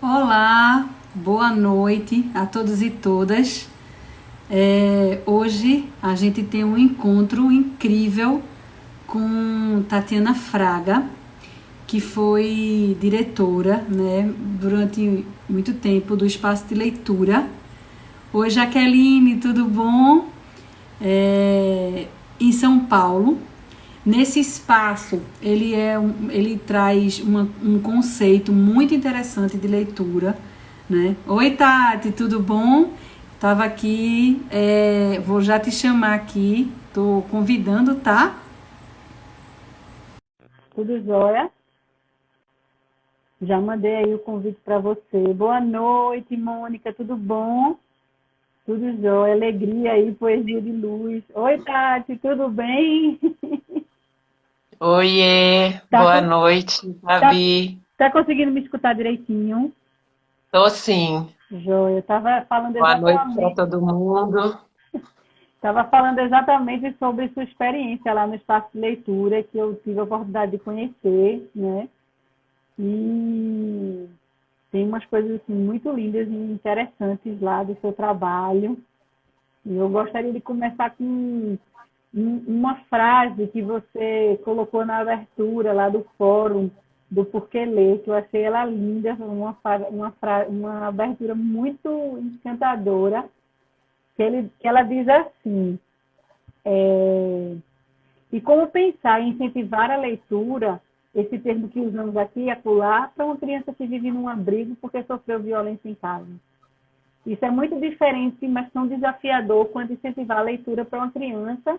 Olá, boa noite a todos e todas. Hoje a gente tem um encontro incrível com Tatiana Fraga, que foi diretora, né, durante muito tempo do Espaço de Leitura. Oi, Jaqueline, tudo bom? Em São Paulo. Nesse espaço, ele traz um conceito muito interessante de leitura, né? Oi, Tati, tudo bom? Tava aqui, vou já te chamar aqui, tô convidando, tá? Tudo jóia? Já mandei aí o convite para você. Boa noite, Mônica, tudo bom? Tudo jóia, alegria aí, poesia de luz. Oi, Tati, tudo bem? Oiê, Tá, boa noite, tá, Fabi. tá conseguindo me escutar direitinho? Tô sim. Jóia, eu Boa noite para todo mundo. estava falando exatamente sobre sua experiência lá no espaço de leitura, que eu tive a oportunidade de conhecer, né? E tem umas coisas assim, muito lindas e interessantes lá do seu trabalho. E eu gostaria de começar com uma frase que você colocou na abertura lá do fórum do Porquê Ler, que eu achei ela linda, uma abertura muito encantadora, que ela diz assim, é, e como pensar em incentivar a leitura, esse termo que usamos aqui e acolá, para uma criança que vive num abrigo porque sofreu violência em casa. Isso é muito diferente, mas tão desafiador quanto incentivar a leitura para uma criança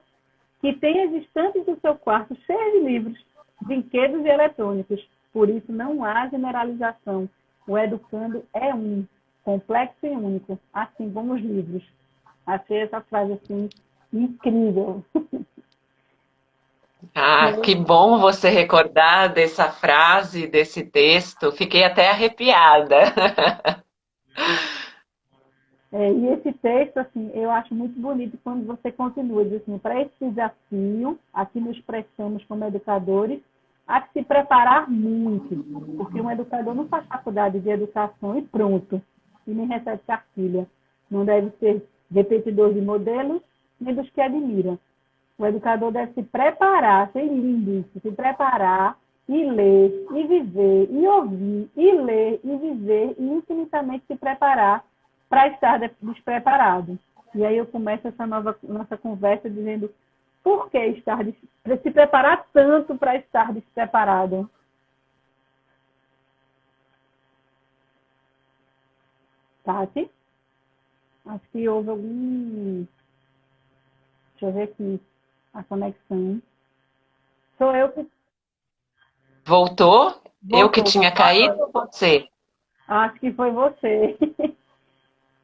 que tem as estantes do seu quarto cheias de livros, brinquedos e eletrônicos. Por isso, não há generalização. O educando é complexo e único, assim como os livros. Achei essa frase assim incrível. Ah, que bom você recordar dessa frase, desse texto. Fiquei até arrepiada. E esse texto, assim, eu acho muito bonito quando você continua, diz assim, para esse desafio, aqui nos prestamos como educadores, há que se preparar muito, porque um educador não faz faculdade de educação e pronto, e nem recebe cartilha. Não deve ser repetidor de modelos, nem dos que admira. O educador deve se preparar, achei lindo isso, se preparar e ler, e viver, e ouvir, e ler, e viver, e infinitamente se preparar para estar despreparado. E aí eu começo essa nossa conversa dizendo por que se preparar tanto para estar despreparado? Tati? Acho que houve algum. Deixa eu ver aqui a conexão. Sou eu que Voltou? Eu que voltou. tinha caído ou você? Acho que foi você.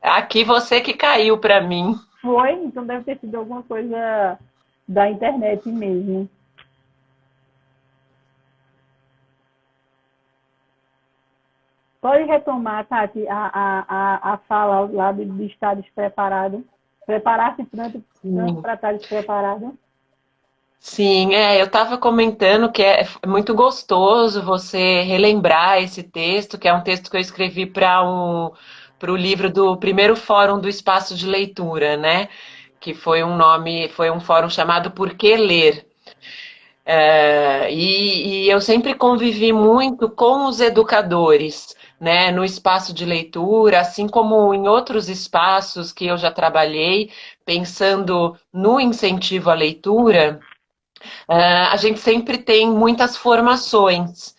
Aqui você que caiu para mim. Foi? Então deve ter sido alguma coisa da internet mesmo. Pode retomar, Tati, a fala lá de estar despreparado. Preparar-se tanto Sim. para estar despreparado. Sim, eu estava comentando que é muito gostoso você relembrar esse texto, que é um texto que eu escrevi para o livro do primeiro fórum do Espaço de Leitura, né? Que foi um fórum chamado Por que Ler? E eu sempre convivi muito com os educadores, né, no espaço de leitura, assim como em outros espaços que eu já trabalhei, pensando no incentivo à leitura. A gente sempre tem muitas formações,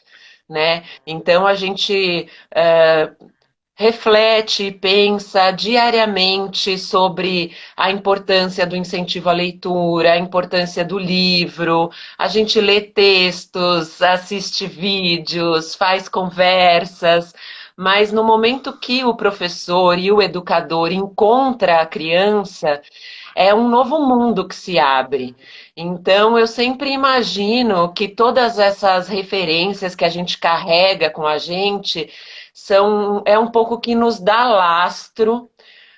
né? Então a gente reflete e pensa diariamente sobre a importância do incentivo à leitura, a importância do livro. A gente lê textos, assiste vídeos, faz conversas. Mas no momento que o professor e o educador encontra a criança, é um novo mundo que se abre. Então, eu sempre imagino que todas essas referências que a gente carrega com a gente é um pouco que nos dá lastro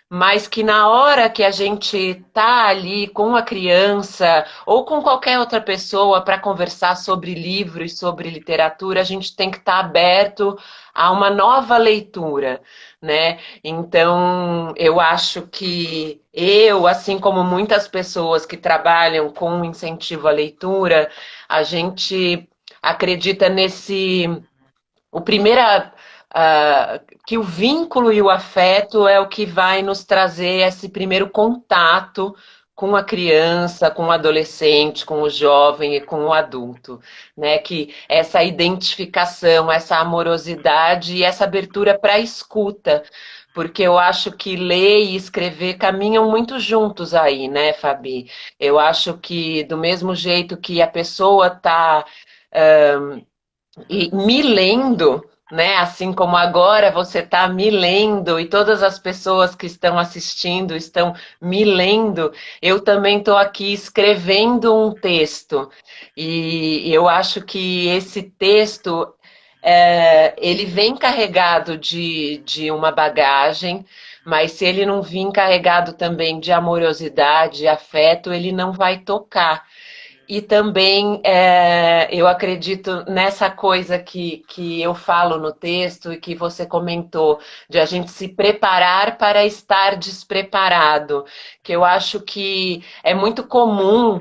mas que na hora que a gente tá ali com a criança ou com qualquer outra pessoa para conversar sobre livro e sobre literatura, a gente tem que estar aberto a uma nova leitura, né? Então, eu acho que eu, assim como muitas pessoas que trabalham com incentivo à leitura, a gente acredita nesse o primeira, que o vínculo e o afeto é o que vai nos trazer esse primeiro contato com a criança, com o adolescente, com o jovem e com o adulto, né? Que essa identificação, essa amorosidade e essa abertura para a escuta, porque eu acho que ler e escrever caminham muito juntos aí, né, Fabi? Eu acho que do mesmo jeito que a pessoa está e me lendo, né? Assim como agora você está me lendo e todas as pessoas que estão assistindo estão me lendo, eu também estou aqui escrevendo um texto. E eu acho que esse texto ele vem carregado de uma bagagem, mas se ele não vir carregado também de amorosidade, afeto, ele não vai tocar. E também eu acredito nessa coisa que eu falo no texto e que você comentou, de a gente se preparar para estar despreparado, que eu acho que é muito comum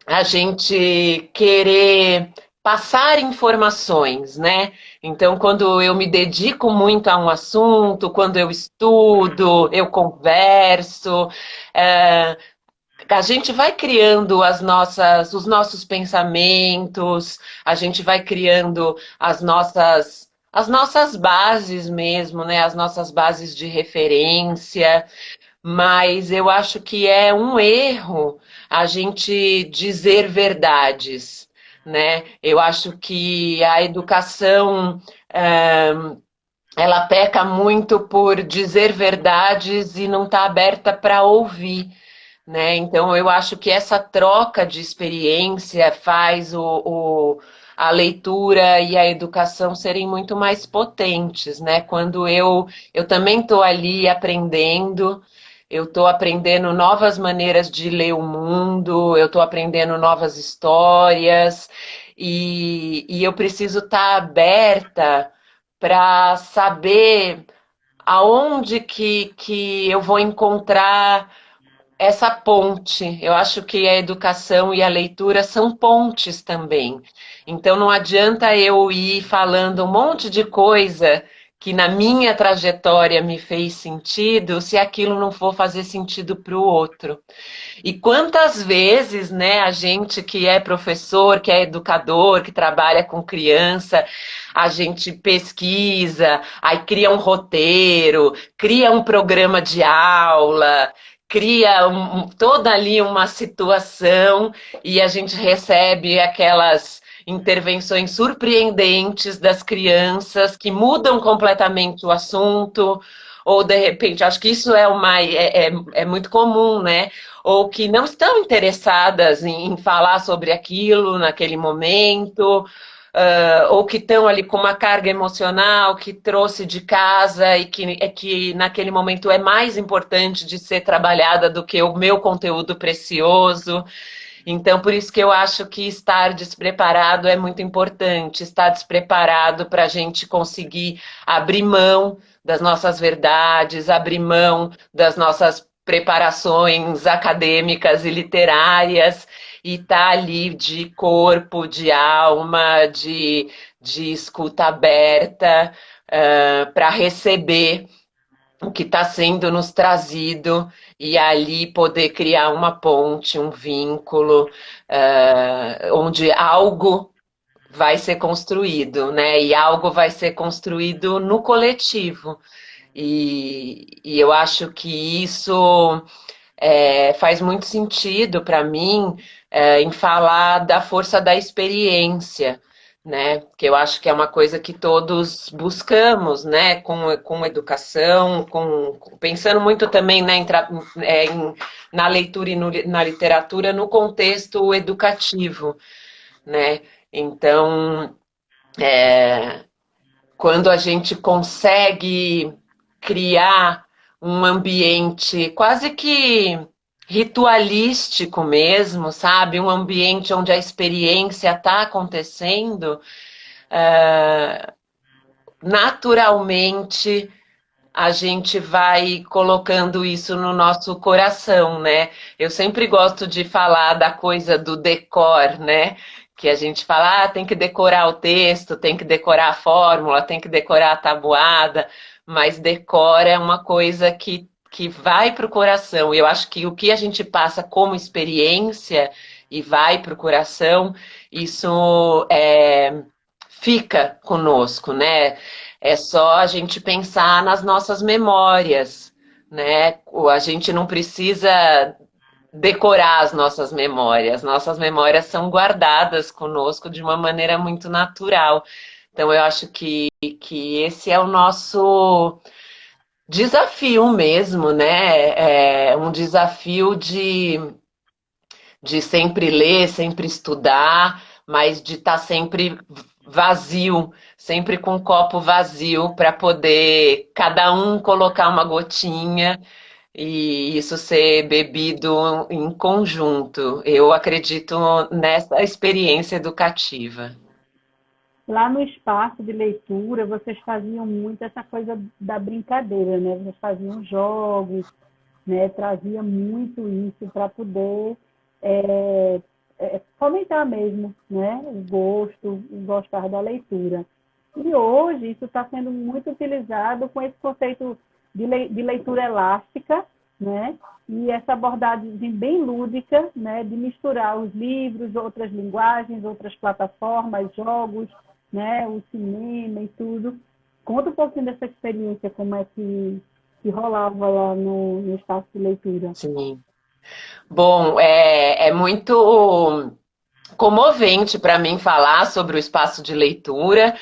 a gente querer passar informações, né? Então, quando eu me dedico muito a um assunto, quando eu estudo, eu converso, é, a gente vai criando os nossos pensamentos, a gente vai criando as nossas bases mesmo, né? As nossas bases de referência, mas eu acho que é um erro a gente dizer verdades, né? Eu acho que a educação ela peca muito por dizer verdades e não está aberta para ouvir, né? Então, eu acho que essa troca de experiência faz a leitura e a educação serem muito mais potentes, né? Quando eu também estou ali aprendendo, eu estou aprendendo novas maneiras de ler o mundo, eu estou aprendendo novas histórias, e eu preciso estar aberta para saber aonde que eu vou encontrar essa ponte. Eu acho que a educação e a leitura são pontes também. Então não adianta eu ir falando um monte de coisa que na minha trajetória me fez sentido, se aquilo não for fazer sentido para o outro. E quantas vezes, né, a gente que é professor, que é educador, que trabalha com criança, a gente pesquisa, aí cria um roteiro, cria um programa de aula, cria toda ali uma situação e a gente recebe aquelas intervenções surpreendentes das crianças que mudam completamente o assunto, ou de repente, acho que isso é muito comum, né? Ou que não estão interessadas em falar sobre aquilo naquele momento, ou que estão ali com uma carga emocional que trouxe de casa e que naquele momento é mais importante de ser trabalhada do que o meu conteúdo precioso. Então, por isso que eu acho que estar despreparado é muito importante, estar despreparado para a gente conseguir abrir mão das nossas verdades, abrir mão das nossas preparações acadêmicas e literárias e estar ali de corpo, de alma, de escuta aberta, para receber o que está sendo nos trazido e ali poder criar uma ponte, um vínculo, onde algo vai ser construído, né? E algo vai ser construído no coletivo. E eu acho que isso faz muito sentido para mim em falar da força da experiência, né? Que eu acho que é uma coisa que todos buscamos, né? Com educação, pensando muito também né, na leitura e na literatura no contexto educativo, né? Então, quando a gente consegue criar um ambiente quase que ritualístico mesmo, sabe? Um ambiente onde a experiência está acontecendo, naturalmente a gente vai colocando isso no nosso coração, né? Eu sempre gosto de falar da coisa do decor, né? Que a gente fala, tem que decorar o texto, tem que decorar a fórmula, tem que decorar a tabuada, mas decor é uma coisa que vai para o coração. E eu acho que o que a gente passa como experiência e vai para o coração, isso fica conosco, né? É só a gente pensar nas nossas memórias, né? A gente não precisa decorar as nossas memórias são guardadas conosco de uma maneira muito natural. Então, eu acho que esse é o nosso desafio mesmo, né? É um desafio de sempre ler, sempre estudar, mas de estar sempre vazio, sempre com o copo vazio para poder cada um colocar uma gotinha e isso ser bebido em conjunto. Eu acredito nessa experiência educativa. Lá no espaço de leitura, vocês faziam muito essa coisa da brincadeira, né? Vocês faziam jogos, né? Trazia muito isso para poder é, fomentar mesmo, né? O gostar da leitura. E hoje isso está sendo muito utilizado com esse conceito de leitura elástica, né? E essa abordagem bem lúdica, né? De misturar os livros, outras linguagens, outras plataformas, jogos, né? O cinema e tudo. Conta um pouquinho dessa experiência, como é que rolava lá no espaço de leitura. Sim. Bom, é muito comovente para mim falar sobre o espaço de leitura.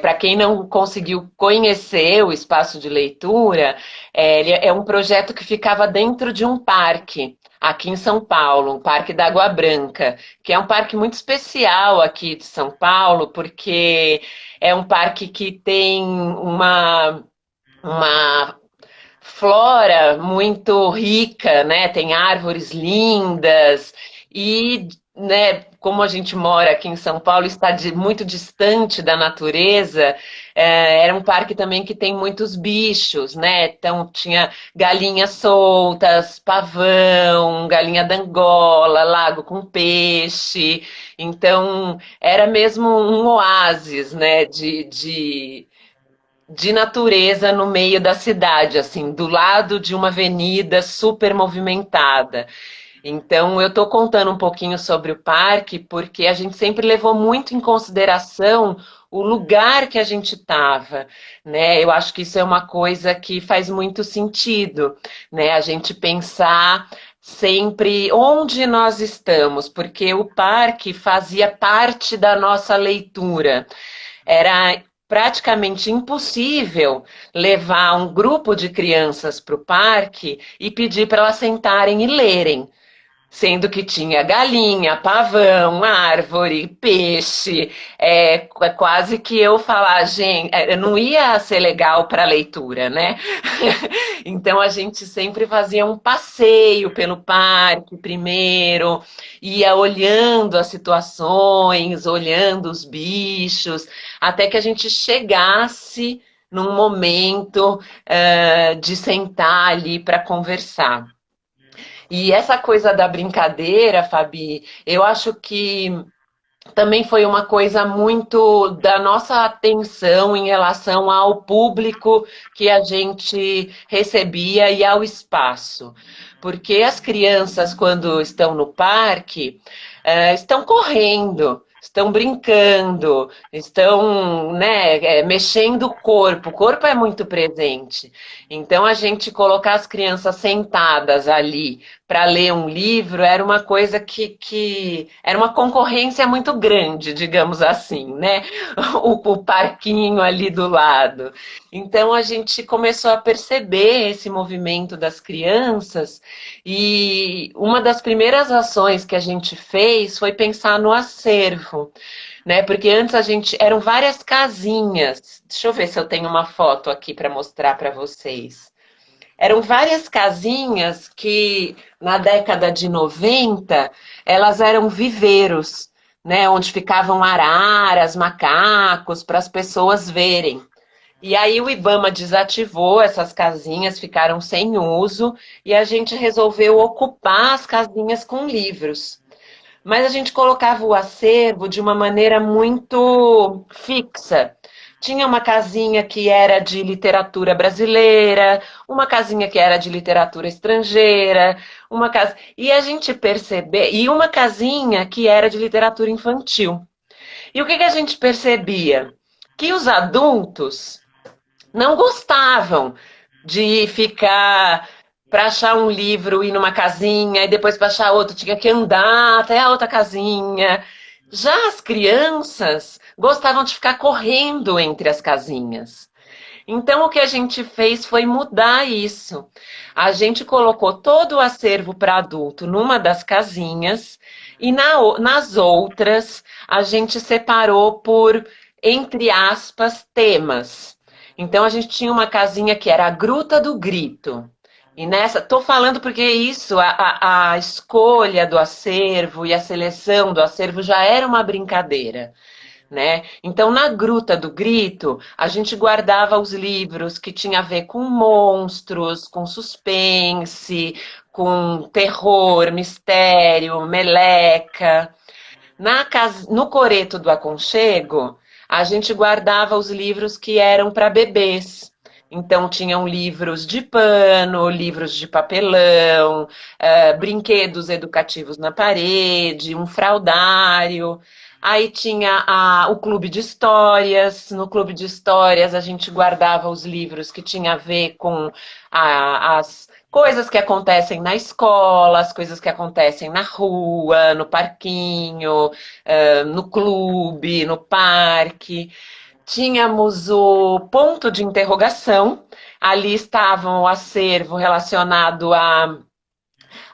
Para quem não conseguiu conhecer o espaço de leitura, ele é um projeto que ficava dentro de um parque. Aqui em São Paulo, um parque da Água Branca, que é um parque muito especial aqui de São Paulo, porque é um parque que tem uma flora muito rica, né? Tem árvores lindas e, né, como a gente mora aqui em São Paulo, está muito distante da natureza, era um parque também que tem muitos bichos, né? Então tinha galinhas soltas, pavão, galinha d'Angola, lago com peixe. Então era mesmo um oásis, né? De natureza no meio da cidade, assim, do lado de uma avenida super movimentada. Então, eu estou contando um pouquinho sobre o parque, porque a gente sempre levou muito em consideração o lugar que a gente estava, né? Eu acho que isso é uma coisa que faz muito sentido, né? A gente pensar sempre onde nós estamos, porque o parque fazia parte da nossa leitura. Era praticamente impossível levar um grupo de crianças para o parque e pedir para elas sentarem e lerem. Sendo que tinha galinha, pavão, árvore, peixe, quase que eu falar, gente, não ia ser legal para leitura, né? Então a gente sempre fazia um passeio pelo parque primeiro, ia olhando as situações, olhando os bichos, até que a gente chegasse num momento de sentar ali para conversar. E essa coisa da brincadeira, Fabi, eu acho que também foi uma coisa muito da nossa atenção em relação ao público que a gente recebia e ao espaço. Porque as crianças, quando estão no parque, estão correndo, estão brincando, estão, né, mexendo o corpo é muito presente. Então, a gente colocar as crianças sentadas ali para ler um livro era uma coisa que era uma concorrência muito grande, digamos assim, né? O parquinho ali do lado. Então a gente começou a perceber esse movimento das crianças e uma das primeiras ações que a gente fez foi pensar no acervo, né? Porque antes a gente eram várias casinhas. Deixa eu ver se eu tenho uma foto aqui para mostrar para vocês. Eram várias casinhas que, na década de 90 elas eram viveiros, né? Onde ficavam araras, macacos, para as pessoas verem. E aí o IBAMA desativou essas casinhas, ficaram sem uso, e a gente resolveu ocupar as casinhas com livros. Mas a gente colocava o acervo de uma maneira muito fixa. Tinha uma casinha que era de literatura brasileira, uma casinha que era de literatura estrangeira, uma casa e a gente percebeu e uma casinha que era de literatura infantil. E o que que a gente percebia? Que os adultos não gostavam de ficar para achar um livro ir numa casinha e depois para achar outro tinha que andar até a outra casinha. Já as crianças gostavam de ficar correndo entre as casinhas. Então o que a gente fez foi mudar isso. A gente colocou todo o acervo para adulto numa das casinhas e nas outras a gente separou por, entre aspas, temas. Então a gente tinha uma casinha que era a Gruta do Grito. E nessa, tô falando porque isso, a escolha do acervo e a seleção do acervo já era uma brincadeira, né? Então, na Gruta do Grito, a gente guardava os livros que tinha a ver com monstros, com suspense, com terror, mistério, meleca. No Coreto do Aconchego, a gente guardava os livros que eram para bebês. Então, tinham livros de pano, livros de papelão, brinquedos educativos na parede, um fraldário. Aí tinha o clube de histórias. No clube de histórias, a gente guardava os livros que tinha a ver com as coisas que acontecem na escola, as coisas que acontecem na rua, no parquinho, no clube, no parque. Tínhamos o ponto de interrogação, ali estava o acervo relacionado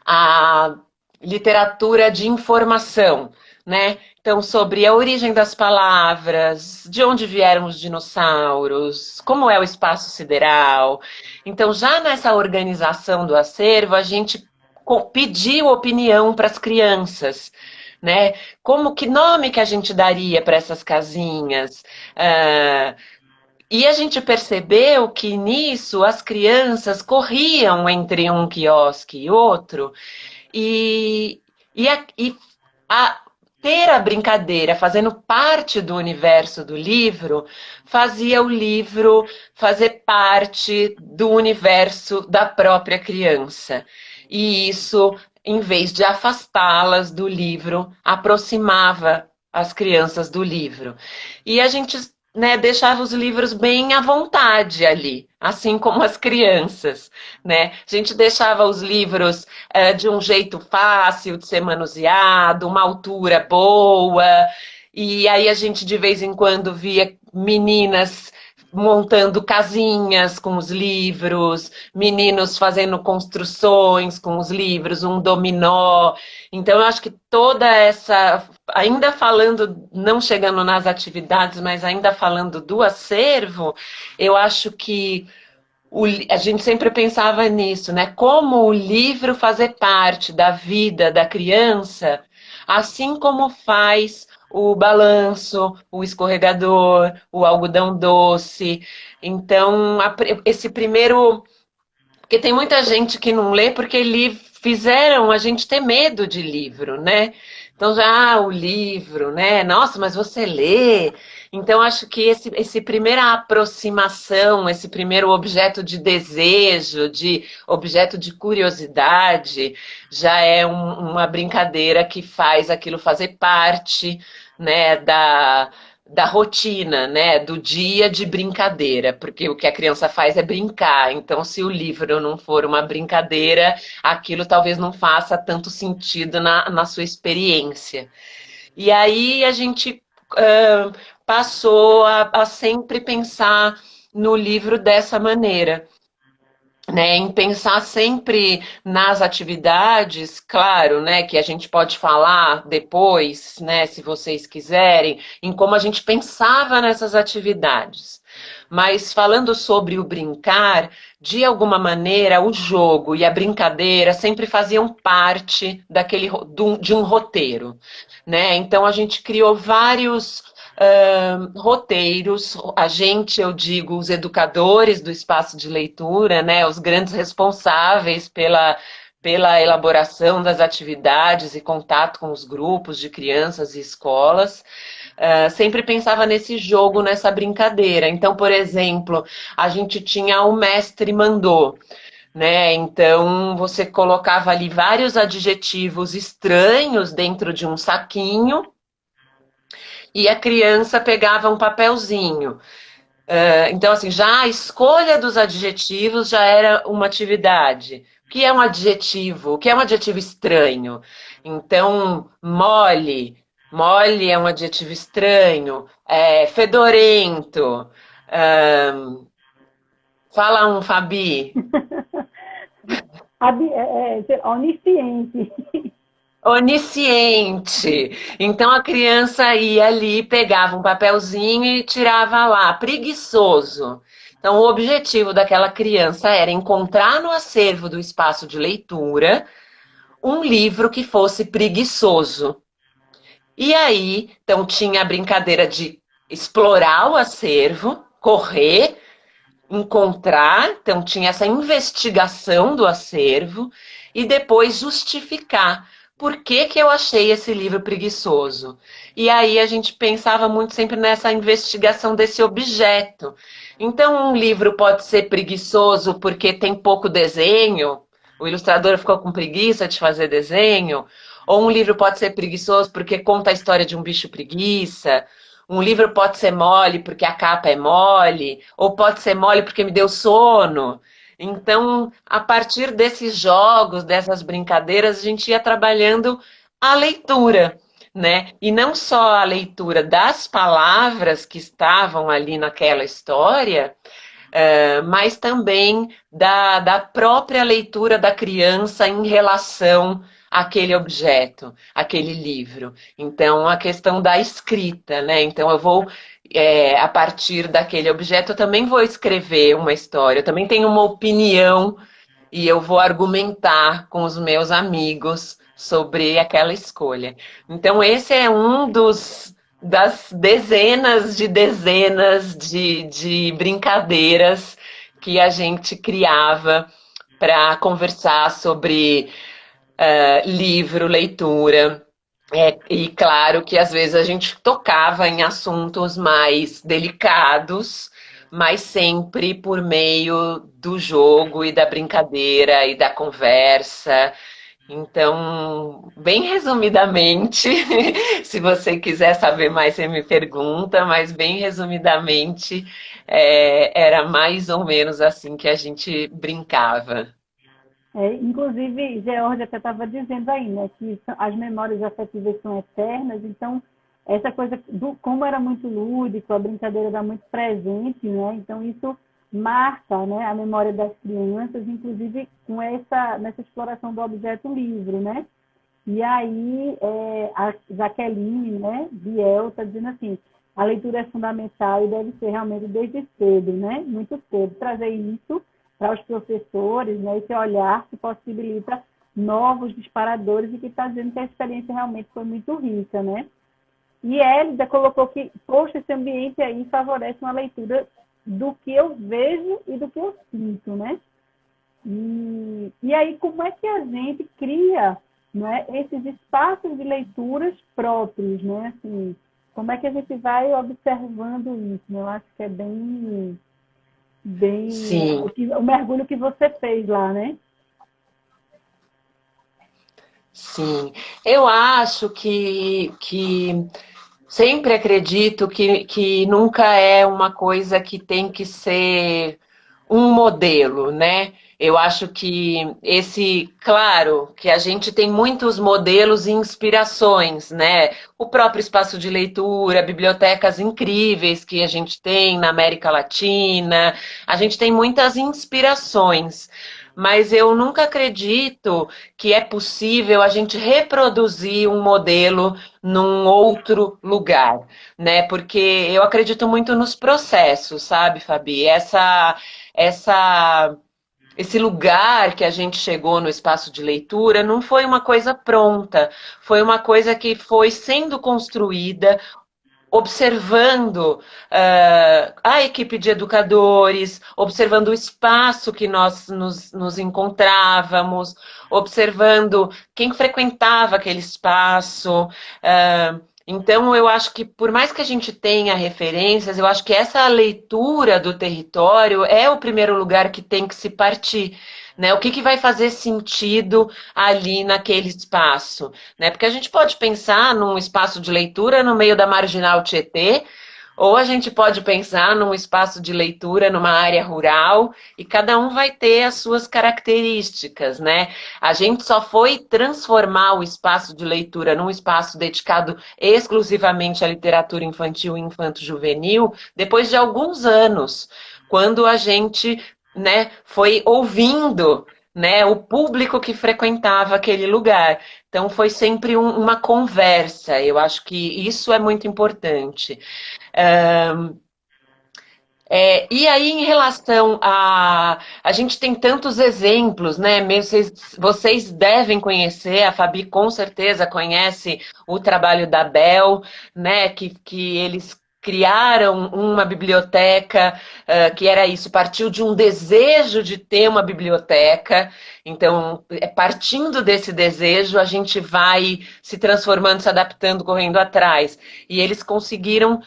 à literatura de informação, né? Então, sobre a origem das palavras, de onde vieram os dinossauros, como é o espaço sideral. Então, já nessa organização do acervo, a gente pediu opinião para as crianças, né? Como que nome que a gente daria para essas casinhas? Ah, e a gente percebeu que nisso as crianças corriam entre um quiosque e outro e, e ter a brincadeira fazendo parte do universo do livro fazia o livro fazer parte do universo da própria criança. E isso, em vez de afastá-las do livro, aproximava as crianças do livro. E a gente, né, deixava os livros bem à vontade ali, assim como as crianças, né? A gente deixava os livros de um jeito fácil de ser manuseado, uma altura boa, e aí a gente de vez em quando via meninas montando casinhas com os livros, meninos fazendo construções com os livros, um dominó. Então, eu acho que toda essa, ainda falando, não chegando nas atividades, mas ainda falando do acervo, eu acho que a gente sempre pensava nisso, né? Como o livro fazer parte da vida da criança, assim como faz o balanço, o escorregador, o algodão doce. Então, esse primeiro. Porque tem muita gente que não lê porque fizeram a gente ter medo de livro, né? Então já o livro, né? Nossa, mas você lê. Então acho que esse primeira aproximação, esse primeiro objeto de desejo, de objeto de curiosidade, já é uma brincadeira que faz aquilo fazer parte, né, da rotina, né, do dia de brincadeira, porque o que a criança faz é brincar. Então, se o livro não for uma brincadeira, aquilo talvez não faça tanto sentido na sua experiência. E aí a gente passou a sempre pensar no livro dessa maneira. né, em pensar sempre nas atividades, claro, né, que a gente pode falar depois, né, se vocês quiserem, em como a gente pensava nessas atividades. Mas falando sobre o brincar, de alguma maneira, o jogo e a brincadeira sempre faziam parte de um roteiro, né? Então a gente criou vários roteiros, a gente, eu digo, os educadores do espaço de leitura, né, os grandes responsáveis pela elaboração das atividades e contato com os grupos de crianças e escolas, sempre pensava nesse jogo, nessa brincadeira. Então, por exemplo, a gente tinha o mestre mandou, né? Então você colocava ali vários adjetivos estranhos dentro de um saquinho e a criança pegava um papelzinho. Então, assim, já a escolha dos adjetivos já era uma atividade. O que é um adjetivo? O que é um adjetivo estranho? Então, mole. Mole é um adjetivo estranho. Fedorento. Fala um, Fabi. Onisciente. Onisciente. Então a criança ia ali, pegava um papelzinho e tirava lá, preguiçoso. Então o objetivo daquela criança era encontrar no acervo do espaço de leitura um livro que fosse preguiçoso. E aí, então tinha a brincadeira de explorar o acervo, correr, encontrar, então tinha essa investigação do acervo e depois justificar por que que eu achei esse livro preguiçoso. E aí a gente pensava muito sempre nessa investigação desse objeto. Então um livro pode ser preguiçoso porque tem pouco desenho, o ilustrador ficou com preguiça de fazer desenho, ou um livro pode ser preguiçoso porque conta a história de um bicho preguiça. Um livro pode ser mole porque a capa é mole, ou pode ser mole porque me deu sono. Então, a partir desses jogos, dessas brincadeiras, a gente ia trabalhando a leitura, né? E não só a leitura das palavras que estavam ali naquela história, mas também da própria leitura da criança em relação àquele objeto, àquele livro. Então, a questão da escrita, né? Então, eu vou, a partir daquele objeto, eu também vou escrever uma história, eu também tenho uma opinião e eu vou argumentar com os meus amigos sobre aquela escolha. Então, esse é um das dezenas de brincadeiras que a gente criava para conversar sobre livro, leitura. E claro que às vezes a gente tocava em assuntos mais delicados, mas sempre por meio do jogo e da brincadeira e da conversa. Então, bem resumidamente, se você quiser saber mais, você me pergunta, mas bem resumidamente, era mais ou menos assim que a gente brincava. Inclusive, Georgia até estava dizendo aí, né, que as memórias afetivas são eternas, então essa coisa do como era muito lúdico, a brincadeira era muito presente, né? Então isso marca, né, a memória das crianças, inclusive com nessa exploração do objeto livre, né? E aí a Jaqueline, né, Biel, está dizendo assim, a leitura é fundamental e deve ser realmente desde cedo, né? Muito cedo, trazer isso para os professores, né, esse olhar que possibilita novos disparadores e que está dizendo que a experiência realmente foi muito rica, né? E Hélida colocou que, poxa, esse ambiente aí favorece uma leitura do que eu vejo e do que eu sinto, né? E aí, como é que a gente cria, né, esses espaços de leituras próprios, né? Assim, como é que a gente vai observando isso? Né? Eu acho que é bem Sim. o mergulho que você fez lá, né? Sim, eu acho que sempre acredito que nunca é uma coisa que tem que ser um modelo, né? Eu acho que claro, que a gente tem muitos modelos e inspirações, né? O próprio espaço de leitura, bibliotecas incríveis que a gente tem na América Latina, a gente tem muitas inspirações, mas eu nunca acredito que é possível a gente reproduzir um modelo num outro lugar, né? Porque eu acredito muito nos processos, sabe, Fabi? Essa esse lugar que a gente chegou no espaço de leitura não foi uma coisa pronta, foi uma coisa que foi sendo construída observando a equipe de educadores, observando o espaço que nós nos encontrávamos, observando quem frequentava aquele espaço. Então, eu acho que, por mais que a gente tenha referências, eu acho que essa leitura do território é o primeiro lugar que tem que se partir. Né? O que, que vai fazer sentido ali naquele espaço? Né? Porque a gente pode pensar num espaço de leitura no meio da Marginal Tietê, ou a gente pode pensar num espaço de leitura numa área rural, e cada um vai ter as suas características, né? A gente só foi transformar o espaço de leitura num espaço dedicado exclusivamente à literatura infantil e infanto-juvenil depois de alguns anos, quando a gente, né, foi ouvindo, né, o público que frequentava aquele lugar. Então foi sempre uma conversa. Eu acho que isso é muito importante. E aí, em relação a gente tem tantos exemplos, né? Vocês devem conhecer, a Fabi com certeza conhece o trabalho da Bel, né? Que eles criaram uma biblioteca, que era isso, partiu de um desejo de ter uma biblioteca. Então, partindo desse desejo, a gente vai se transformando, se adaptando, correndo atrás. E eles conseguiram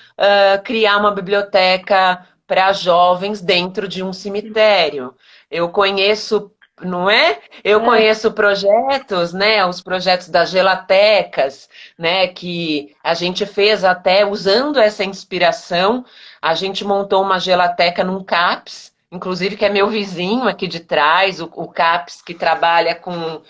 criar uma biblioteca para jovens dentro de um cemitério. Eu conheço, não é? Eu É, conheço projetos, né? Os projetos das gelatecas, né? Que a gente fez até usando essa inspiração. A gente montou uma gelateca num CAPS, inclusive que é meu vizinho aqui de trás, o CAPS que trabalha com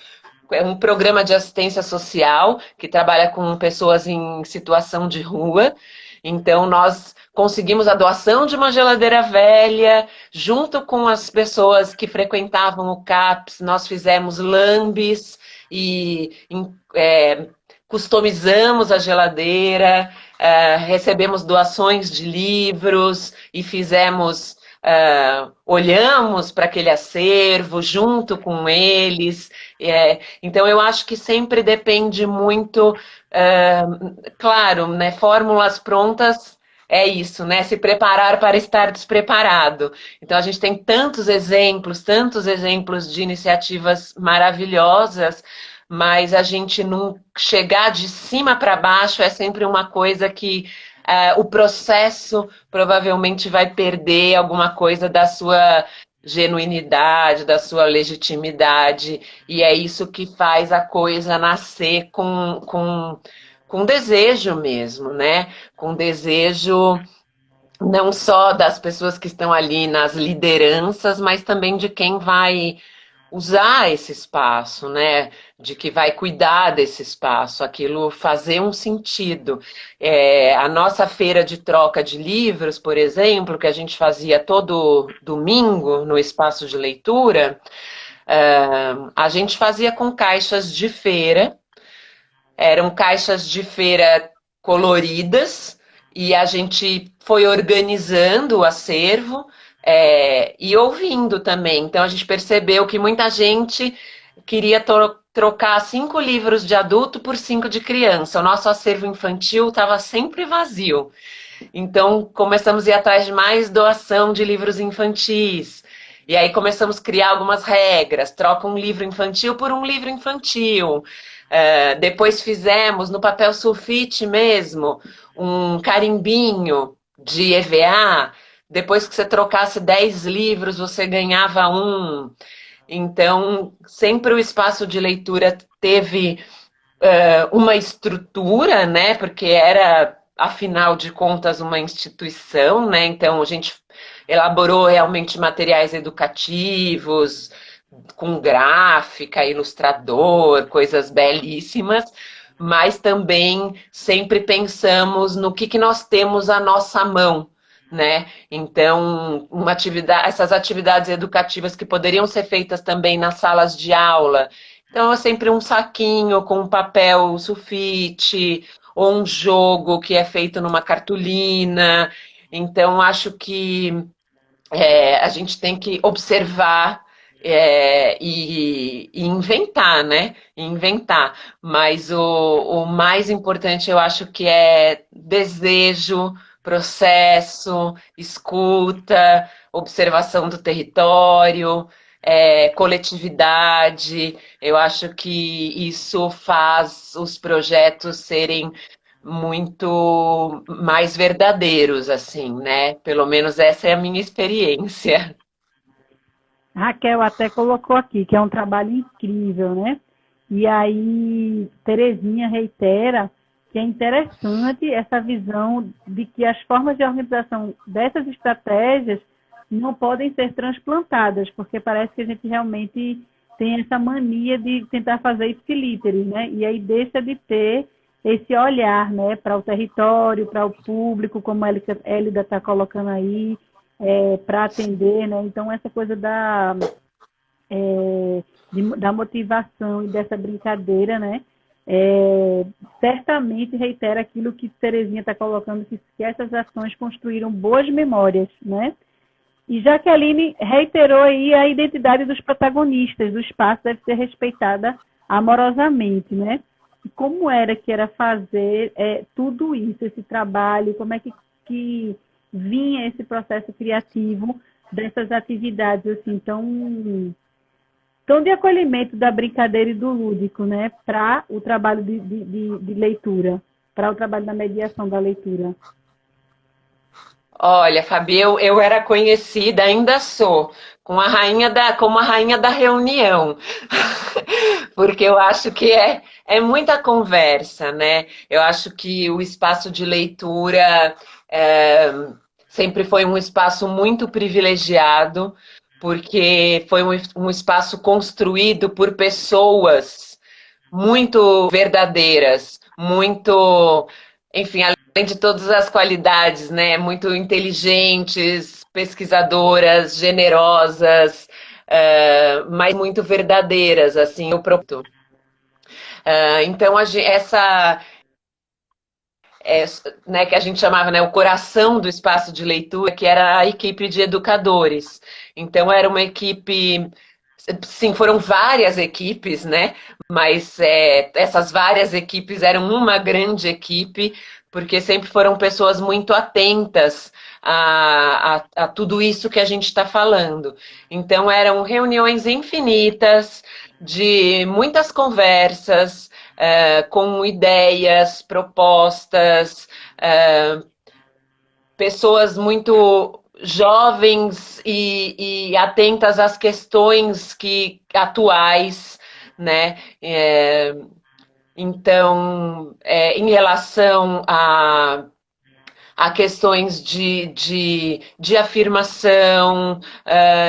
é um programa de assistência social que trabalha com pessoas em situação de rua. Então, nós conseguimos a doação de uma geladeira velha, junto com as pessoas que frequentavam o CAPS, nós fizemos lambes e customizamos a geladeira, recebemos doações de livros e fizemos. Olhamos para aquele acervo junto com eles. Então, eu acho que sempre depende muito, claro, né? Fórmulas prontas é isso, né? Se preparar para estar despreparado. Então, a gente tem tantos exemplos de iniciativas maravilhosas, mas a gente não chegar de cima para baixo é sempre uma coisa que o processo provavelmente vai perder alguma coisa da sua genuinidade, da sua legitimidade, e é isso que faz a coisa nascer com desejo mesmo, né? Com desejo não só das pessoas que estão ali nas lideranças, mas também de quem vai usar esse espaço, né? De que vai cuidar desse espaço, aquilo fazer um sentido. A nossa feira de troca de livros, por exemplo, que a gente fazia todo domingo no espaço de leitura, a gente fazia com caixas de feira, eram caixas de feira coloridas, e a gente foi organizando o acervo e ouvindo também. Então a gente percebeu que muita gente queria trocar 5 livros de adulto por 5 de criança. O nosso acervo infantil estava sempre vazio. Então começamos a ir atrás de mais doação de livros infantis. E aí começamos a criar algumas regras. Troca um livro infantil por um livro infantil. Depois fizemos no papel sulfite mesmo um carimbinho de EVA. Depois que você trocasse 10 livros, você ganhava um. Então, sempre o espaço de leitura teve uma estrutura, né? Porque era, afinal de contas, uma instituição, né? Então, a gente elaborou realmente materiais educativos, com gráfica, ilustrador, coisas belíssimas, mas também sempre pensamos no que nós temos à nossa mão, né? Então, essas atividades educativas que poderiam ser feitas também nas salas de aula. Então, é sempre um saquinho com um papel sulfite, ou um jogo que é feito numa cartolina. Então, acho que a gente tem que observar e inventar, né? E inventar. Mas o mais importante eu acho que é desejo, processo, escuta, observação do território, coletividade. Eu acho que isso faz os projetos serem muito mais verdadeiros, assim, né? Pelo menos essa é a minha experiência. Raquel até colocou aqui que é um trabalho incrível, né? E aí, Terezinha reitera que é interessante essa visão de que as formas de organização dessas estratégias não podem ser transplantadas, porque parece que a gente realmente tem essa mania de tentar fazer ipsilíteres, né? E aí deixa de ter esse olhar, né, para o território, para o público, como a Elida está colocando aí, para atender, né? Então, essa coisa da motivação e dessa brincadeira, né? Certamente reitera aquilo que Terezinha está colocando, que essas ações construíram boas memórias, né? E Jaqueline reiterou aí a identidade dos protagonistas do espaço deve ser respeitada amorosamente, né? E como era fazer tudo isso, esse trabalho, como é que vinha esse processo criativo dessas atividades assim tão de acolhimento da brincadeira e do lúdico, né? Para o trabalho de leitura, para o trabalho da mediação da leitura. Olha, Fabi, eu era conhecida, ainda sou, como a rainha da reunião, porque eu acho que é muita conversa, né? Eu acho que o espaço de leitura é, sempre foi um espaço muito privilegiado, porque foi um espaço construído por pessoas muito verdadeiras, muito, enfim, além de todas as qualidades, né? Muito inteligentes, pesquisadoras, generosas, mas muito verdadeiras, assim, eu propto. Então, essa, é, né, que a gente chamava, né, o coração do espaço de leitura, que era a equipe de educadores. Então, era uma equipe. Sim, foram várias equipes, né? Mas essas várias equipes eram uma grande equipe, porque sempre foram pessoas muito atentas a tudo isso que a gente está falando. Então, eram reuniões infinitas, de muitas conversas, com ideias, propostas, pessoas muito jovens e atentas às questões atuais, né? Então, em relação a questões de afirmação,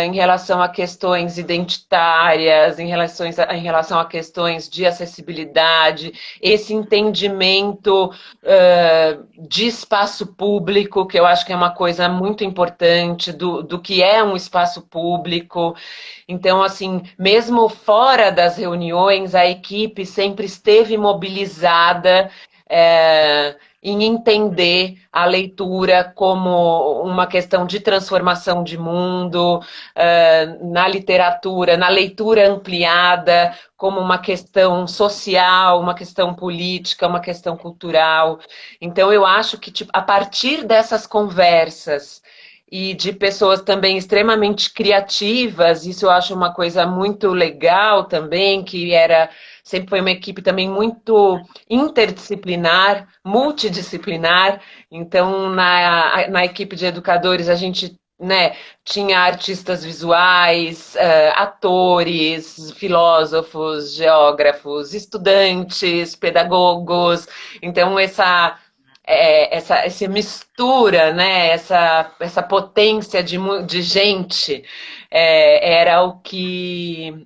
em relação a questões identitárias, em relação a questões de acessibilidade, esse entendimento de espaço público, que eu acho que é uma coisa muito importante, do que é um espaço público. Então, assim, mesmo fora das reuniões, a equipe sempre esteve mobilizada. Em entender a leitura como uma questão de transformação de mundo, na literatura, na leitura ampliada, como uma questão social, uma questão política, uma questão cultural. Então, eu acho que tipo, a partir dessas conversas e de pessoas também extremamente criativas, isso eu acho uma coisa muito legal também, sempre foi uma equipe também muito interdisciplinar, multidisciplinar. Então, na equipe de educadores, a gente, né, tinha artistas visuais, atores, filósofos, geógrafos, estudantes, pedagogos. Então, essa mistura, né? Essa potência de gente era o que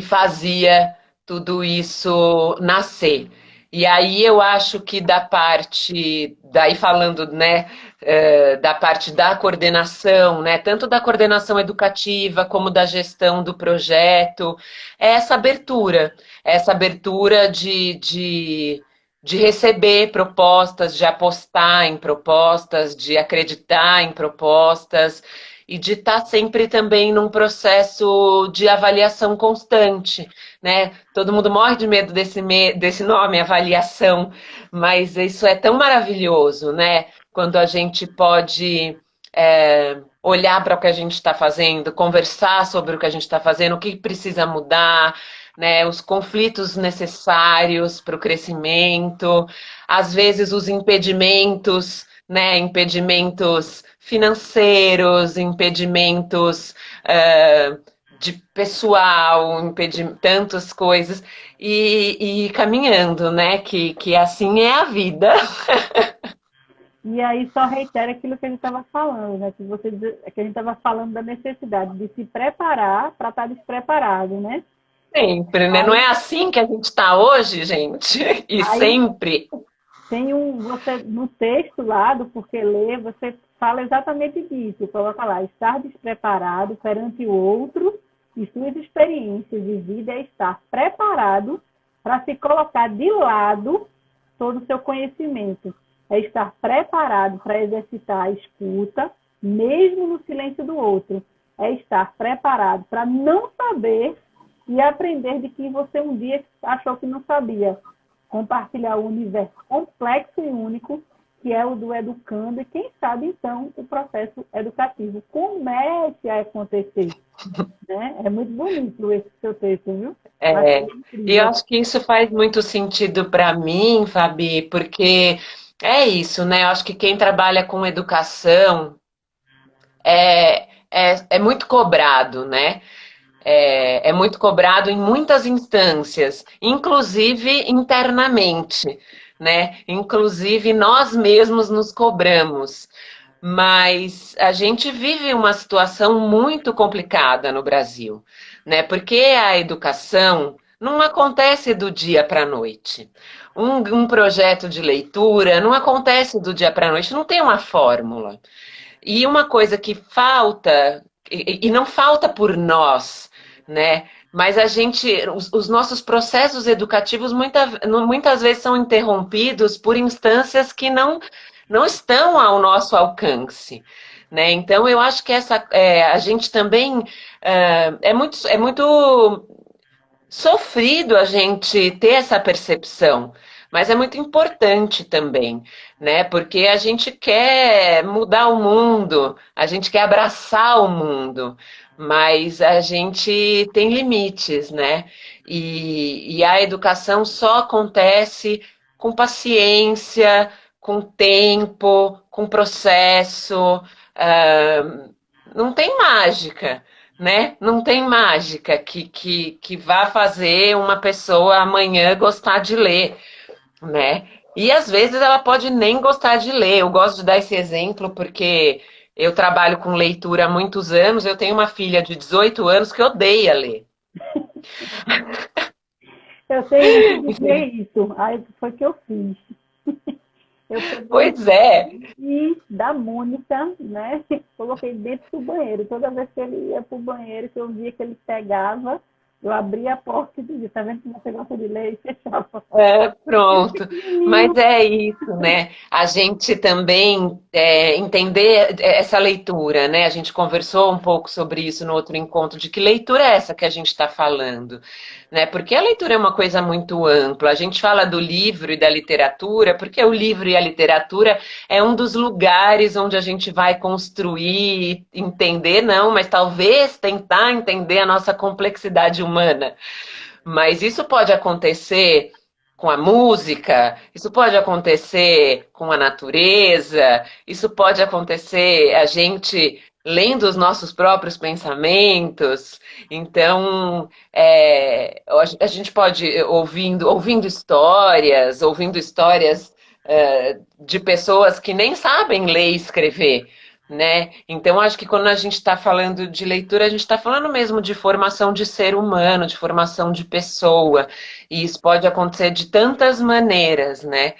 fazia tudo isso nascer. E aí eu acho que da parte, daí falando, né, da parte da coordenação, né, tanto da coordenação educativa como da gestão do projeto, é essa abertura de receber propostas, de apostar em propostas, de acreditar em propostas, e de estar sempre também num processo de avaliação constante, né? Todo mundo morre de medo desse nome, avaliação, mas isso é tão maravilhoso, né? Quando a gente pode olhar para o que a gente está fazendo, conversar sobre o que a gente está fazendo, o que precisa mudar, né, os conflitos necessários para o crescimento, às vezes os impedimentos, né, impedimentos financeiros, impedimentos de pessoal, tantas coisas, e caminhando, né, que assim é a vida. E aí só reitera aquilo que a gente estava falando, né? Que a gente estava falando da necessidade de se preparar para estar despreparado, né? Sempre, né? Não Aí, é assim que a gente está hoje, gente? E aí sempre. tem você no texto lá do Porquê Ler, você fala exatamente disso. Coloca lá, estar despreparado perante o outro e suas experiências de vida é estar preparado para se colocar de lado todo o seu conhecimento. É estar preparado para exercitar a escuta, mesmo no silêncio do outro. É estar preparado para não saber e aprender de que você um dia achou que não sabia. Compartilhar o universo complexo e único que é o do educando e, quem sabe, então, o processo educativo comece a acontecer. Né? É muito bonito esse seu texto, viu? Achei É, e eu incrível. acho que isso faz muito sentido para mim, Fabi, porque é isso, né? Eu acho que quem trabalha com educação é muito cobrado, né? É muito cobrado em muitas instâncias, inclusive internamente, né? Inclusive nós mesmos nos cobramos. Mas a gente vive uma situação muito complicada no Brasil, né? Porque a educação não acontece do dia para a noite. Um projeto de leitura não acontece do dia para a noite, não tem uma fórmula. E uma coisa que falta, e não falta por nós, né? Mas a gente, os nossos processos educativos muitas vezes são interrompidos por instâncias que não estão ao nosso alcance. Né? Então, eu acho que a gente também é muito sofrido a gente ter essa percepção, mas é muito importante também, né? Porque a gente quer mudar o mundo, a gente quer abraçar o mundo, mas a gente tem limites, né? E a educação só acontece com paciência, com tempo, com processo. Não tem mágica, né? Não tem mágica que vá fazer uma pessoa amanhã gostar de ler, né? E às vezes ela pode nem gostar de ler. Eu gosto de dar esse exemplo porque eu trabalho com leitura há muitos anos. Eu tenho uma filha de 18 anos que odeia ler. Eu tenho que dizer isso. Aí foi o que eu fiz. Eu peguei Pois é, e da Mônica, né? Coloquei dentro do banheiro. Toda vez que ele ia para o banheiro, que eu via que ele pegava, eu abria a porta e dizia, tá vendo que você gosta de ler? E fechava. pronto. Mas é isso, né? A gente também entender essa leitura, né? A gente conversou um pouco sobre isso no outro encontro, de que leitura é essa que a gente está falando, né? Porque a leitura é uma coisa muito ampla. A gente fala do livro e da literatura, porque o livro e a literatura é um dos lugares onde a gente vai construir, entender, não, mas talvez tentar entender a nossa complexidade humana. Mas isso pode acontecer com a música, isso pode acontecer com a natureza, isso pode acontecer a gente lendo os nossos próprios pensamentos. Então, a gente pode ouvindo histórias de pessoas que nem sabem ler e escrever, né? Então, acho que quando a gente está falando de leitura, a gente está falando mesmo de formação de ser humano, de formação de pessoa, e isso pode acontecer de tantas maneiras, né?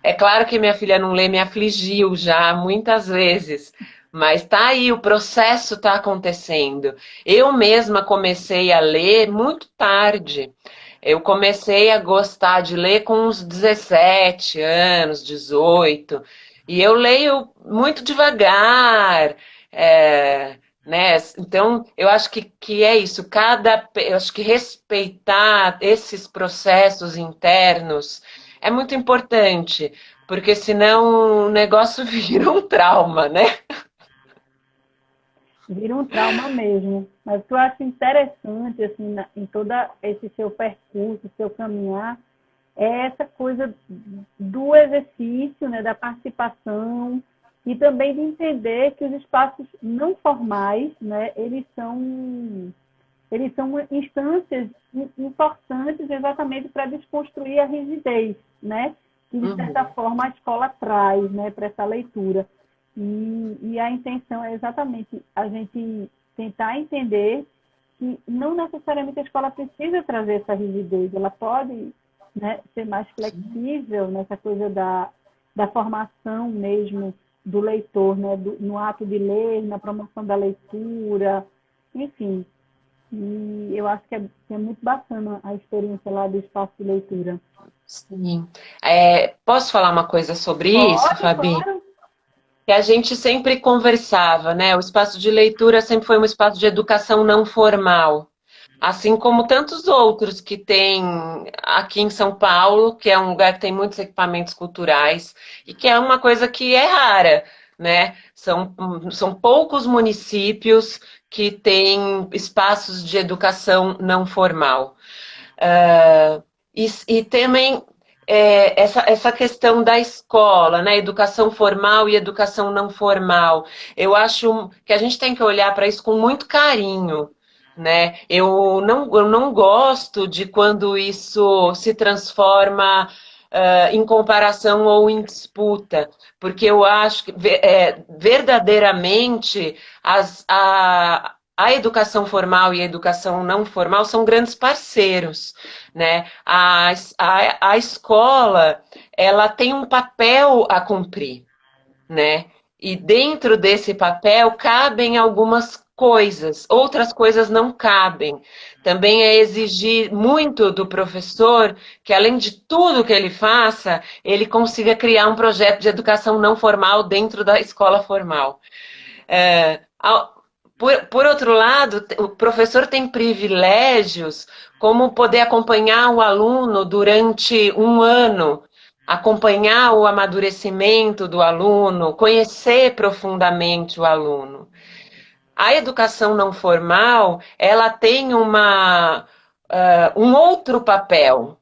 É claro que minha filha não lê, me afligiu já muitas vezes, mas tá aí, o processo está acontecendo. Eu mesma comecei a ler muito tarde. Eu comecei a gostar de ler com uns 17 anos, 18, e eu leio muito devagar, né? Então, eu acho que é isso, eu acho que respeitar esses processos internos é muito importante, porque senão o negócio vira um trauma, né? Vira um trauma mesmo. Mas o que eu acho interessante, assim, em todo esse seu percurso, seu caminhar, é essa coisa do exercício, né, da participação e também de entender que os espaços não formais, né, eles são instâncias importantes exatamente para desconstruir a rigidez, né, que de certa Uhum. forma a escola traz, né, para essa leitura. E a intenção é exatamente a gente tentar entender que não necessariamente a escola precisa trazer essa rigidez, ela pode, né, ser mais flexível nessa coisa da formação mesmo do leitor, né, no ato de ler, na promoção da leitura, enfim. E eu acho que é muito bacana a experiência lá do espaço de leitura. Sim. Posso falar uma coisa sobre isso, Pode, Fabi? claro. Que a gente sempre conversava, né? O espaço de leitura sempre foi um espaço de educação não formal, assim como tantos outros que tem aqui em São Paulo, que é um lugar que tem muitos equipamentos culturais e que é uma coisa que é rara, né? São poucos municípios que têm espaços de educação não formal. E também essa questão da escola, né? Educação formal e educação não formal. Eu acho que a gente tem que olhar para isso com muito carinho, né? Eu não gosto de quando isso se transforma em comparação ou em disputa, porque eu acho que verdadeiramente a educação formal e a educação não formal são grandes parceiros, né? A escola, ela tem um papel a cumprir, né? E dentro desse papel cabem algumas coisas, outras coisas não cabem. Também é exigir muito do professor que, além de tudo que ele faça, ele consiga criar um projeto de educação não formal dentro da escola formal. É, por outro lado, o professor tem privilégios como poder acompanhar o aluno durante um ano, acompanhar o amadurecimento do aluno, conhecer profundamente o aluno. A educação não formal, ela tem um outro papel,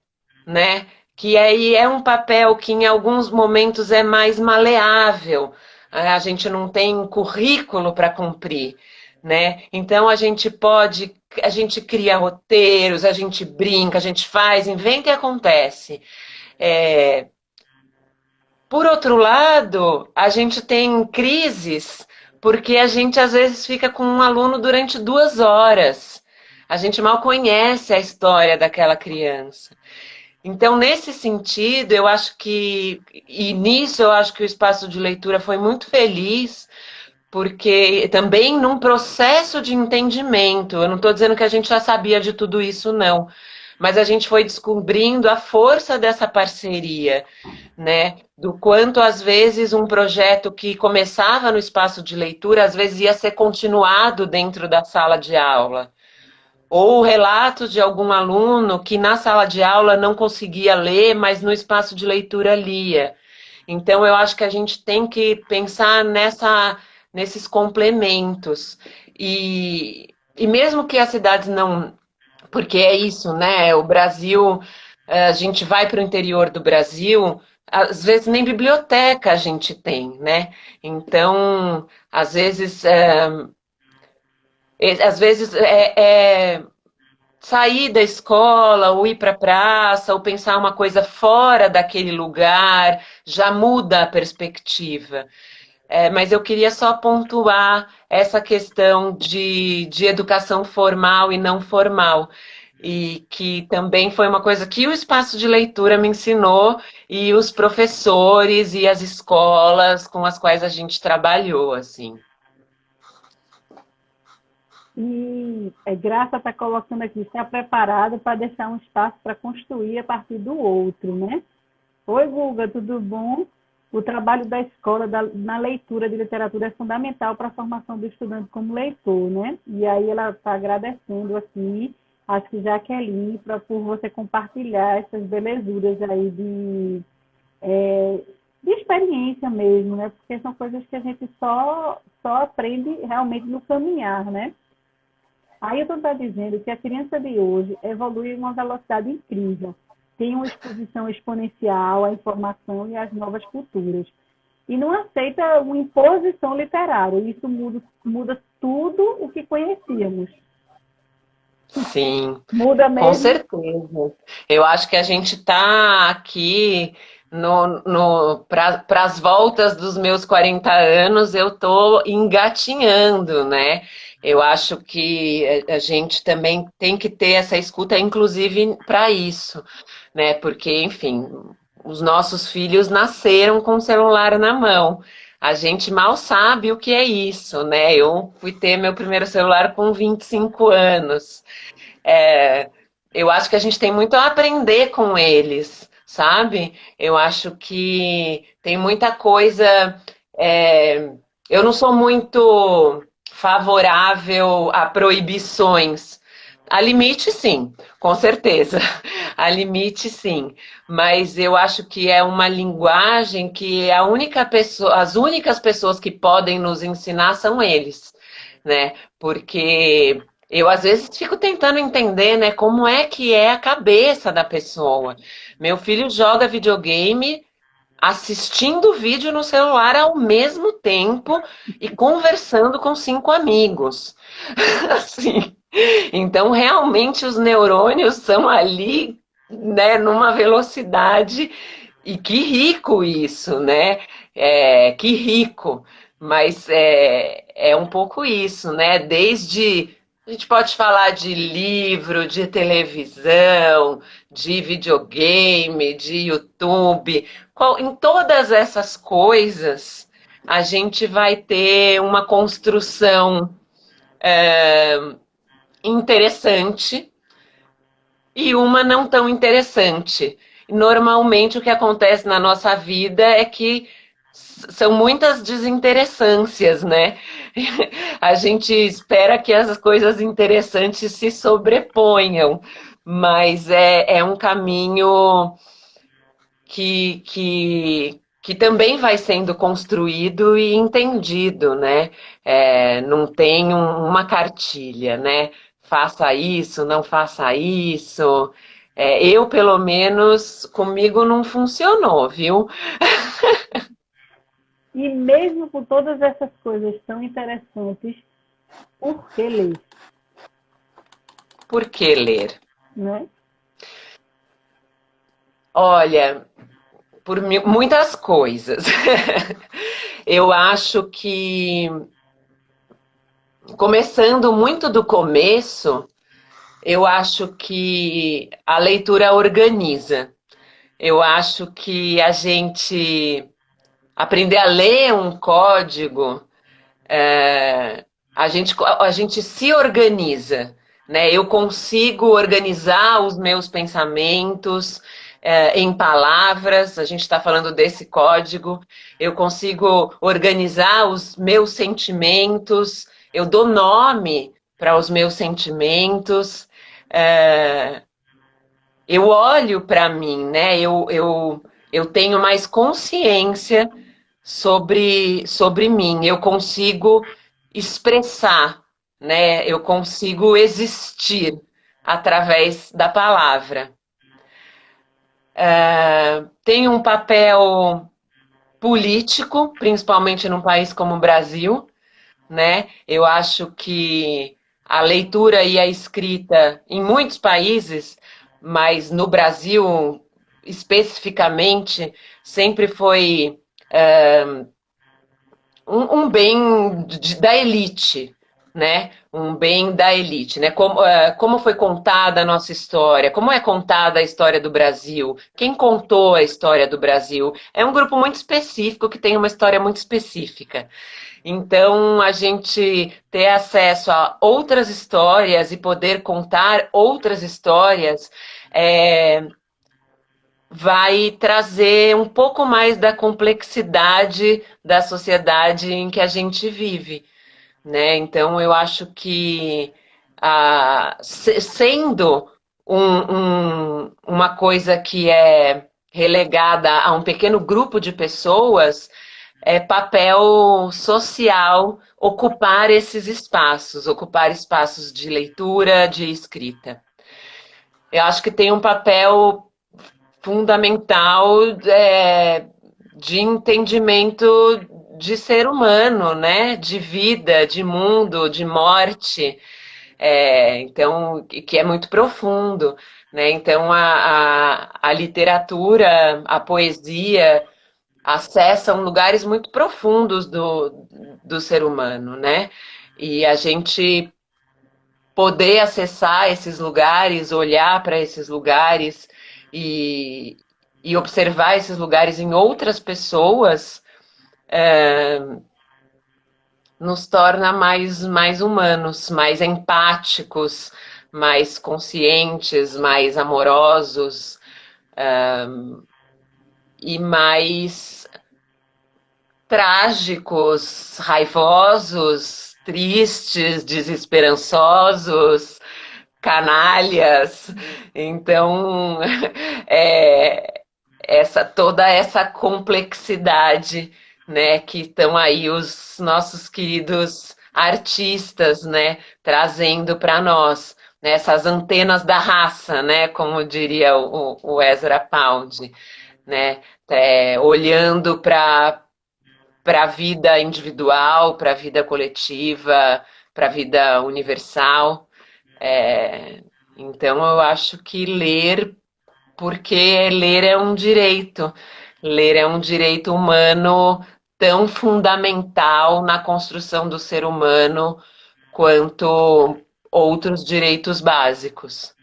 né? Que aí é um papel que em alguns momentos é mais maleável. A gente não tem um currículo para cumprir, né? Então a gente cria roteiros, a gente brinca, a gente faz, inventa e acontece. É, por outro lado, a gente tem crises porque a gente às vezes fica com um aluno durante 2 horas. A gente mal conhece a história daquela criança. Então, nesse sentido, eu acho e nisso eu acho que o espaço de leitura foi muito feliz, porque também num processo de entendimento, eu não estou dizendo que a gente já sabia de tudo isso, não, mas a gente foi descobrindo a força dessa parceria, né? Do quanto, às vezes, um projeto que começava no espaço de leitura, às vezes ia ser continuado dentro da sala de aula. Ou relatos de algum aluno que na sala de aula não conseguia ler, mas no espaço de leitura lia. Então, eu acho que a gente tem que pensar nesses complementos. E mesmo que as cidades não. Porque é isso, né? O Brasil, a gente vai para o interior do Brasil, às vezes nem biblioteca a gente tem, né? Então, às vezes, às vezes sair da escola, ou ir para a praça, ou pensar uma coisa fora daquele lugar, já muda a perspectiva. Mas eu queria só pontuar essa questão de educação formal e não formal. E que também foi uma coisa que o espaço de leitura me ensinou, e os professores e as escolas com as quais a gente trabalhou, assim. E Graça está colocando aqui, está preparado para deixar um espaço para construir a partir do outro, né? Oi, Guga, tudo bom? O trabalho da escola na leitura de literatura é fundamental para a formação do estudante como leitor, né? E aí ela está agradecendo aqui, acho que Jaqueline, por você compartilhar essas belezuras aí de experiência mesmo, né? Porque são coisas que a gente só aprende realmente no caminhar, né? Ailton está dizendo que a criança de hoje evolui em uma velocidade incrível, tem uma exposição exponencial à informação e às novas culturas. E não aceita uma imposição literária. Isso muda tudo o que conhecíamos. Sim, Muda com mesmo. certeza. Eu acho que a gente está aqui para as voltas dos meus 40 anos, eu estou engatinhando, né? Eu acho que a gente também tem que ter essa escuta, inclusive para isso, né? Porque, enfim, os nossos filhos nasceram com o celular na mão. A gente mal sabe o que é isso, né? Eu fui ter meu primeiro celular com 25 anos. É, eu acho que a gente tem muito a aprender com eles, sabe? Eu acho que tem muita coisa. é, eu não sou muito favorável a proibições. A limite, sim, com certeza. A limite, sim. Mas eu acho que é uma linguagem que a única pessoa, as únicas pessoas que podem nos ensinar são eles, né? Porque eu às vezes fico tentando entender, né, como é que é a cabeça da pessoa. Meu filho joga videogame assistindo vídeo no celular ao mesmo tempo e conversando com 5 amigos. Assim. Então, realmente os neurônios são ali, né, numa velocidade, e que rico isso, né? Que rico. Mas é um pouco isso, né? Desde a gente pode falar de livro, de televisão, de videogame, de YouTube. Em todas essas coisas, a gente vai ter uma construção interessante e uma não tão interessante. Normalmente, o que acontece na nossa vida é que são muitas desinteressâncias, né? A gente espera que as coisas interessantes se sobreponham, mas é um caminho que também vai sendo construído e entendido, né? Não tem uma cartilha, né? Faça isso, não faça isso. Eu, pelo menos, comigo não funcionou, viu? E mesmo com todas essas coisas tão interessantes, por que ler? Por que ler? Né? Olha, por muitas coisas. Eu acho que, começando muito do começo, eu acho que a leitura organiza. Eu acho que a gente aprender a ler um código, é, a gente se organiza, né? Eu consigo organizar os meus pensamentos em palavras, a gente está falando desse código, eu consigo organizar os meus sentimentos, eu dou nome para os meus sentimentos, é, eu olho para mim, né? Eu tenho mais consciência sobre mim, eu consigo expressar, né? Eu consigo existir através da palavra. Tem um papel político, principalmente num país como o Brasil, né? Eu acho que a leitura e a escrita em muitos países, mas no Brasil especificamente sempre foi um bem da elite, né? Um bem da elite, né? Como foi contada a nossa história? Como é contada a história do Brasil? Quem contou a história do Brasil? É um grupo muito específico que tem uma história muito específica. Então, a gente ter acesso a outras histórias e poder contar outras histórias é, vai trazer um pouco mais da complexidade da sociedade em que a gente vive, né? Então, eu acho que sendo uma coisa que é relegada a um pequeno grupo de pessoas, é papel social ocupar espaços de leitura, de escrita. Eu acho que tem um papel fundamental de entendimento de ser humano, né? De vida, de mundo, de morte. Então, que é muito profundo, né? Então, a literatura, a poesia acessam lugares muito profundos do ser humano, né? E a gente poder acessar esses lugares, olhar para esses lugares e, e observar esses lugares em outras pessoas nos torna mais humanos, mais empáticos, mais conscientes, mais amorosos e mais trágicos, raivosos, tristes, desesperançosos, canalhas. Então, é, toda essa complexidade, né, que estão aí os nossos queridos artistas, né, trazendo para nós, né, essas antenas da raça, né, como diria o Ezra Pound, né, olhando para a vida individual, para a vida coletiva, para a vida universal. Então, eu acho que ler, porque ler é um direito humano tão fundamental na construção do ser humano quanto outros direitos básicos.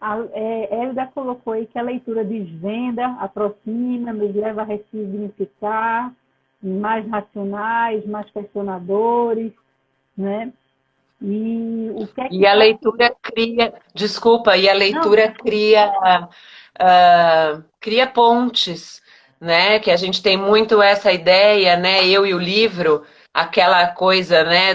Elda colocou aí que a leitura desvenda, aproxima, nos leva a ressignificar, mais racionais, mais questionadores, né? E o que é que E a está... leitura cria, desculpa, e a Não, leitura cria pontes, né? Que a gente tem muito essa ideia, né? Eu e o livro, aquela coisa, né?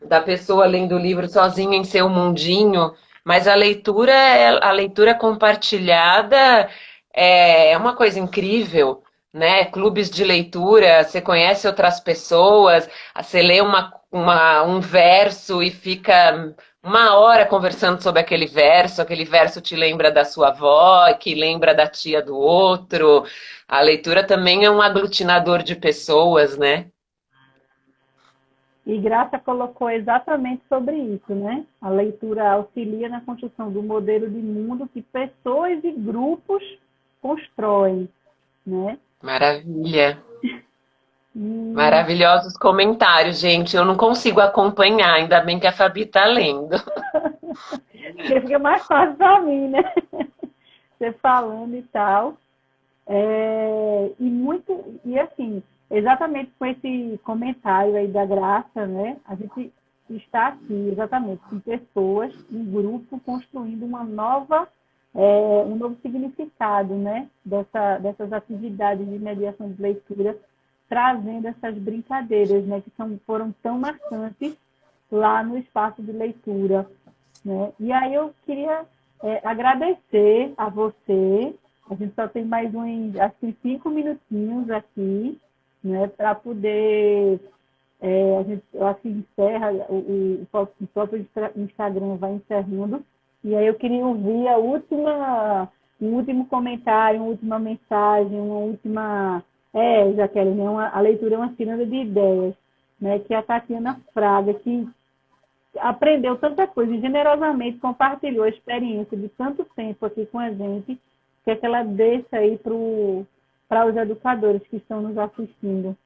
Da pessoa lendo o livro sozinha em seu mundinho, mas a leitura compartilhada é uma coisa incrível, né? Clubes de leitura, você conhece outras pessoas, você lê um verso e fica uma hora conversando sobre aquele verso te lembra da sua avó, que lembra da tia do outro. A leitura também é um aglutinador de pessoas, né? e Graça colocou exatamente sobre isso, né? A leitura auxilia na construção do modelo de mundo que pessoas e grupos constroem, né? Maravilha. E Maravilhosos comentários, gente. Eu não consigo acompanhar, ainda bem que a Fabi tá lendo. porque fica mais fácil para mim, né? Você falando e tal. E assim, exatamente com esse comentário aí da Graça, né? A gente está aqui exatamente com pessoas, um grupo construindo um novo significado, né? Dessas atividades de mediação de leitura, trazendo essas brincadeiras, né? Que foram tão marcantes lá no espaço de leitura, né? E aí eu queria agradecer a você. A gente só tem mais acho que 5 minutinhos aqui, né, para poder. Eu acho que encerra, o próprio Instagram vai encerrando. E aí eu queria ouvir um último comentário, uma última mensagem, uma última. Jaqueline, a leitura é uma ciranda de ideias. né, que é a Tatiana Fraga, que aprendeu tanta coisa e generosamente compartilhou a experiência de tanto tempo aqui com a gente, que é que ela deixa aí para os educadores que estão nos assistindo.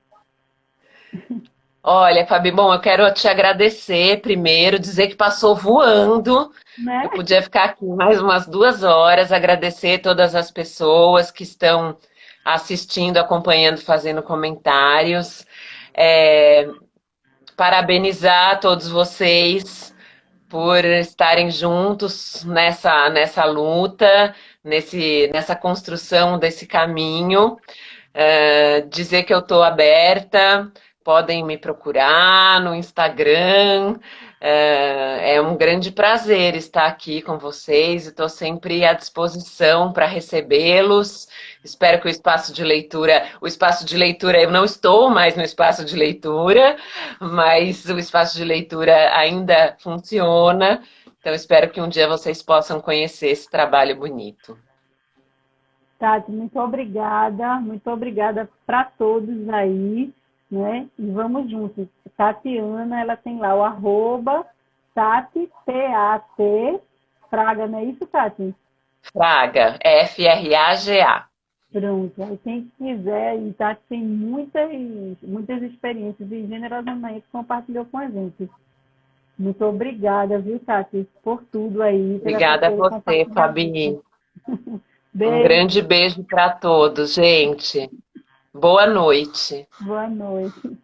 Olha, Fabi, bom, eu quero te agradecer primeiro, dizer que passou voando. Né? Eu podia ficar aqui mais umas 2 horas, agradecer todas as pessoas que estão assistindo, acompanhando, fazendo comentários. É, parabenizar todos vocês por estarem juntos nessa luta, nessa construção desse caminho. Dizer que eu estou aberta, podem me procurar no Instagram. É um grande prazer estar aqui com vocês e estou sempre à disposição para recebê-los. Espero que o espaço de leitura, eu não estou mais no espaço de leitura, mas o espaço de leitura ainda funciona. Então, espero que um dia vocês possam conhecer esse trabalho bonito. Tati, muito obrigada para todos aí, né? E vamos juntos. Tatiana, ela tem lá o arroba Tati, T-A-T, Fraga, não é isso, Tati? Fraga, Fraga. Pronto. Aí quem quiser, e Tati tem muitas experiências e generosamente compartilhou com a gente. Muito obrigada, viu, Tati, por tudo aí, pela Obrigada a seu você, compartilhamento. Fabi. Um Beijo, grande beijo para todos, gente. Boa noite. boa noite.